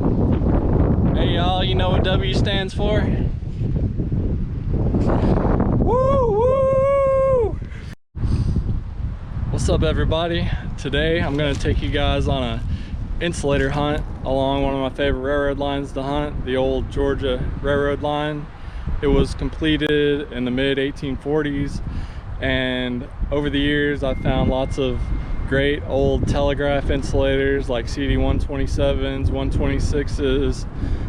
Hey y'all, you know what W stands for? Woo woo! What's up everybody? Today I'm gonna take you guys on a insulator hunt along one of my favorite railroad lines to hunt, the old Georgia Railroad line. It was completed in the mid 1840s, and over the years I've found lots of great old telegraph insulators like CD127s, 126s,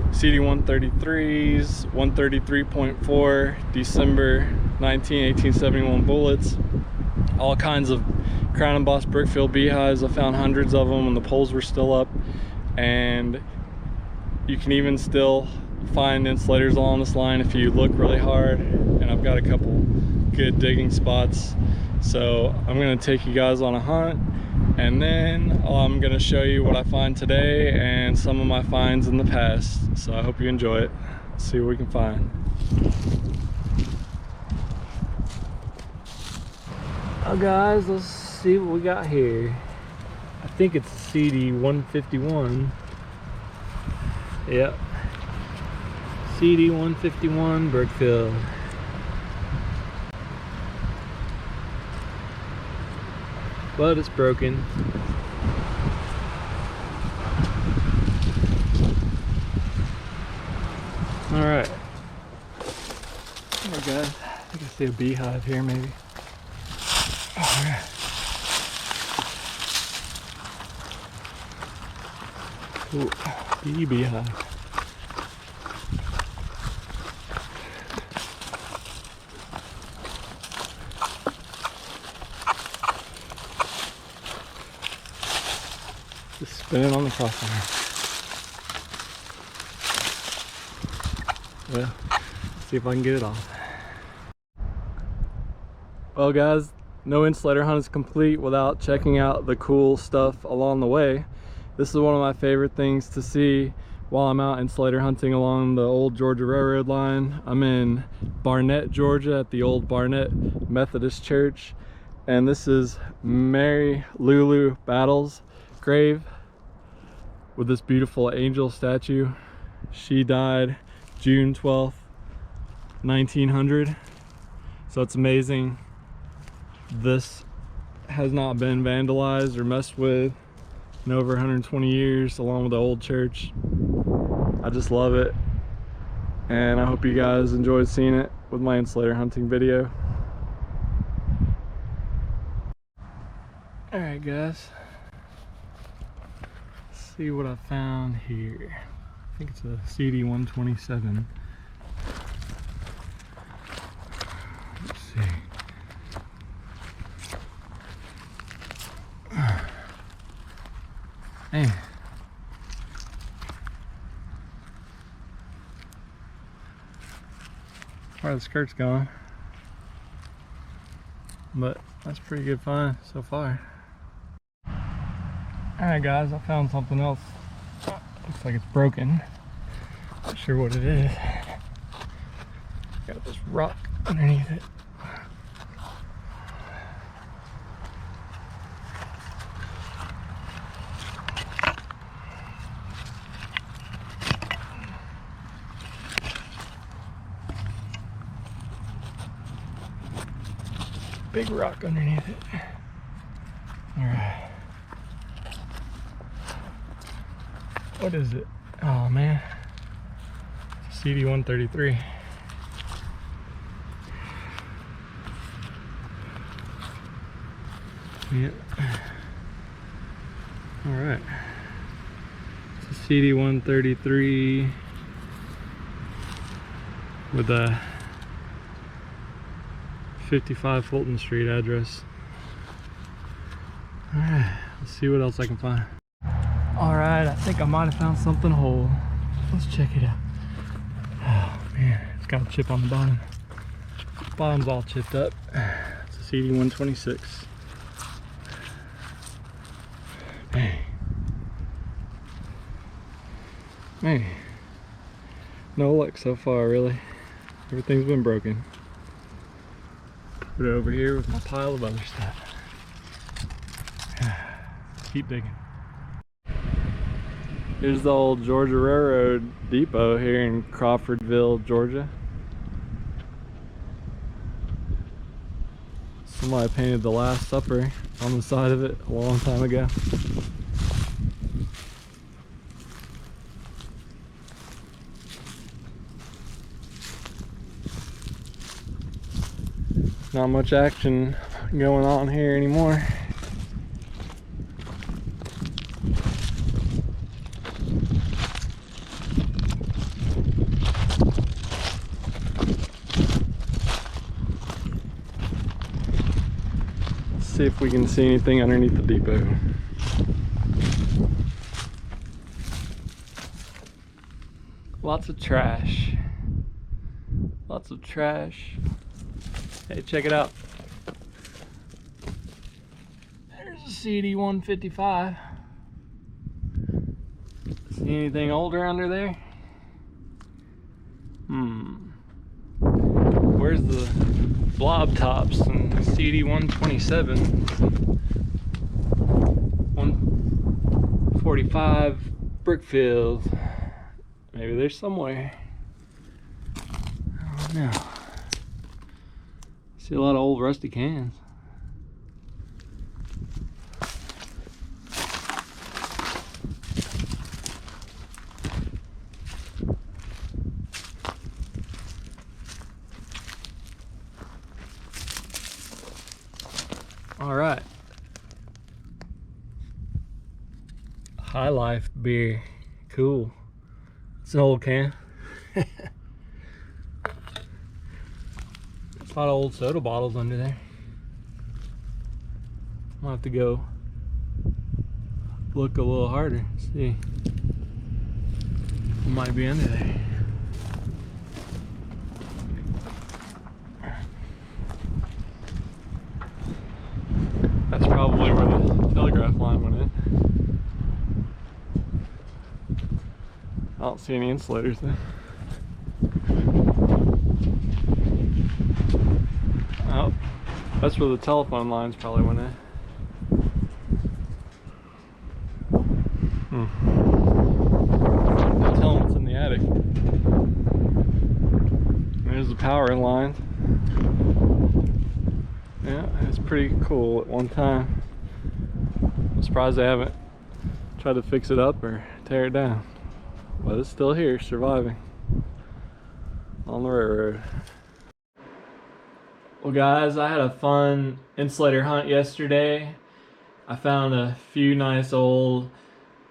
CD133s, 133.4 December 1871 bullets, all kinds of crown embossed brick field beehives. I found hundreds of them when the poles were still up, and you can even still find insulators along this line if you look really hard, and I've got a couple good digging spots. So I'm going to take you guys on a hunt, and then I'm going to show you what I find today and some of my finds in the past. So I hope you enjoy it. Let's see what we can find. Oh guys, let's see what we got here. I think it's CD151. Yep, CD151 Brickfield. But it's broken. All right. Oh my God, I think I see a beehive here maybe. All right. Ooh, beehive. Just spinning on the crosswire. Well, let's see if I can get it off. Well guys, no insulator hunt is complete without checking out the cool stuff along the way. This is one of my favorite things to see while I'm out insulator hunting along the old Georgia Railroad line. I'm in Barnett, Georgia at the old Barnett Methodist Church, and this is Mary Lulu Battles' grave with this beautiful angel statue. She died June 12th, 1900. So it's amazing this has not been vandalized or messed with in over 120 years, along with the old church. I just love it, and I hope you guys enjoyed seeing it with my insulator hunting video. All right guys, let's see what I found here. I think it's a CD127. Let's see. Man. Part of the skirt's gone, but that's a pretty good find so far. Alright guys, I found something else. Looks like it's broken. Not sure what it is. Got this rock underneath it. Big rock underneath it. All right. What is it? Oh man. It's a CD133. Yep. All right. It's a CD133 with a 55 Fulton Street address. Alright, let's see what else I can find. Alright, I think I might have found something whole. Let's check it out. Oh man, it's got a chip on the bottom. Bottom's all chipped up. It's a CD126. Man, no luck so far really. Everything's been broken. Put it over here with my pile of other stuff. Keep digging. Here's the old Georgia Railroad depot here in Crawfordville, Georgia. Somebody painted the Last Supper on the side of it a long time ago. Not much action going on here anymore. See if we can see anything underneath the depot. Lots of trash. Lots of trash. Hey, check it out. There's a CD 155. See anything older under there? Where's the blob tops and CD 127? 145 Brickfield. Maybe there's somewhere. I don't know. See a lot of old rusty cans. All right. High Life beer. Cool. It's an old can. A lot of old soda bottles under there. I'll have to go look a little harder, see what might be under there. That's probably where the telegraph line went in. I don't see any insulators there. Oh, that's where the telephone lines probably went in. Can't tell them what's in the attic. There's the power lines. Yeah, it's pretty cool at one time. I'm surprised they haven't tried to fix it up or tear it down. But it's still here, surviving on the railroad. Well guys, I had a fun insulator hunt yesterday. I found a few nice old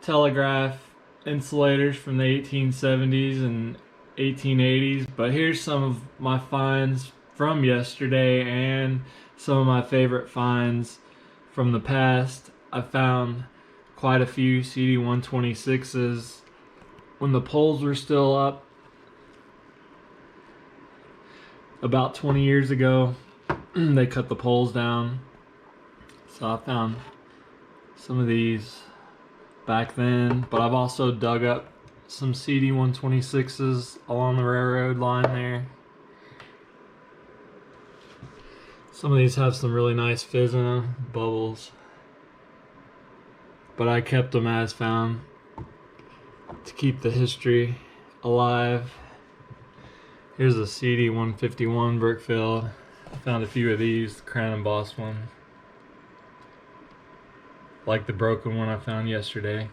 telegraph insulators from the 1870s and 1880s, but here's some of my finds from yesterday and some of my favorite finds from the past. I found quite a few CD 126s when the poles were still up about 20 years ago. They cut the poles down, so I found some of these back then, but I've also dug up some CD 126s along the railroad line there. Some of these have some really nice fizz in them, bubbles, but I kept them as found to keep the history alive. Here's a CD 151 Brickfield. I found a few of these, the Crown and Boss one, like the broken one I found yesterday.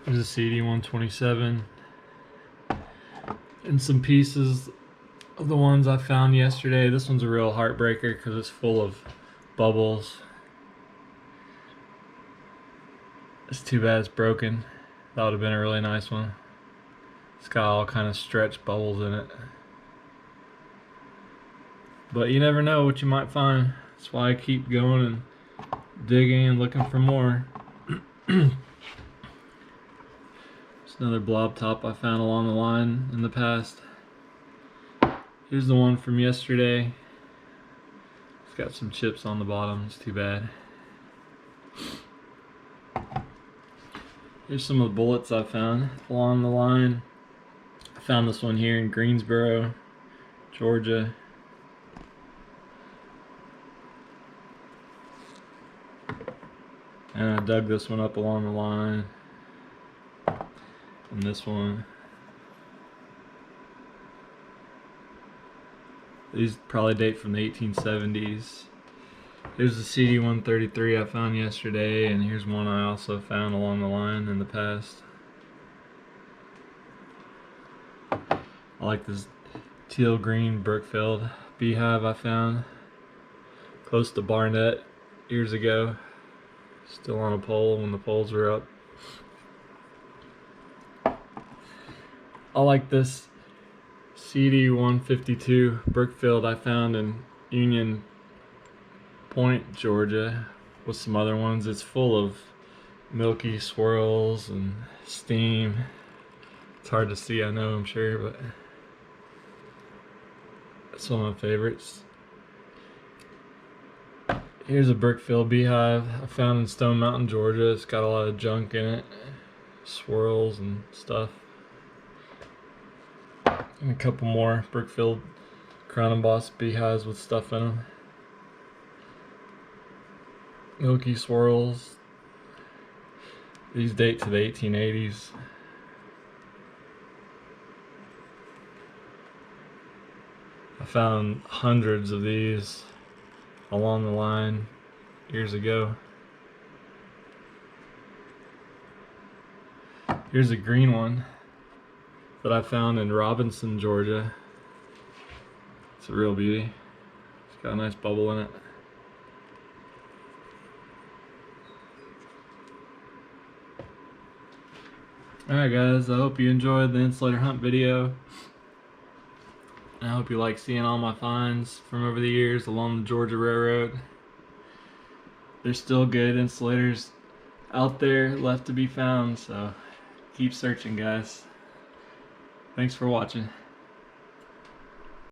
There's a CD 127 and some pieces of the ones I found yesterday. This one's a real heartbreaker because it's full of bubbles. It's too bad it's broken. That would have been a really nice one. It's got all kind of stretched bubbles in it. But you never know what you might find. That's why I keep going and digging and looking for more. There's another blob top I found along the line in the past. Here's the one from yesterday. It's got some chips on the bottom, it's too bad. Here's some of the bullets I found along the line. I found this one here in Greensboro, Georgia. And I dug this one up along the line. And this one. These probably date from the 1870's. Here's the CD-133 I found yesterday, and here's one I also found along the line in the past. I like this teal green Brookfield beehive I found close to Barnett years ago. Still on a pole when the poles were up. I like this CD-152 Brookfield I found in Union Point, Georgia, with some other ones. It's full of milky swirls and steam. It's hard to see, I know, I'm sure, but it's one of my favorites. Here's a Brookfield beehive I found in Stone Mountain, Georgia. It's got a lot of junk in it, swirls and stuff. And a couple more Brookfield crown embossed beehives with stuff in them. Milky swirls. These date to the 1880's. I found hundreds of these along the line years ago. Here's a green one that I found in Robinson, Georgia. It's a real beauty. It's got a nice bubble in it. Alright guys, I hope you enjoyed the insulator hunt video. And I hope you like seeing all my finds from over the years along the Georgia Railroad. There's still good insulators out there left to be found, so keep searching guys. Thanks for watching.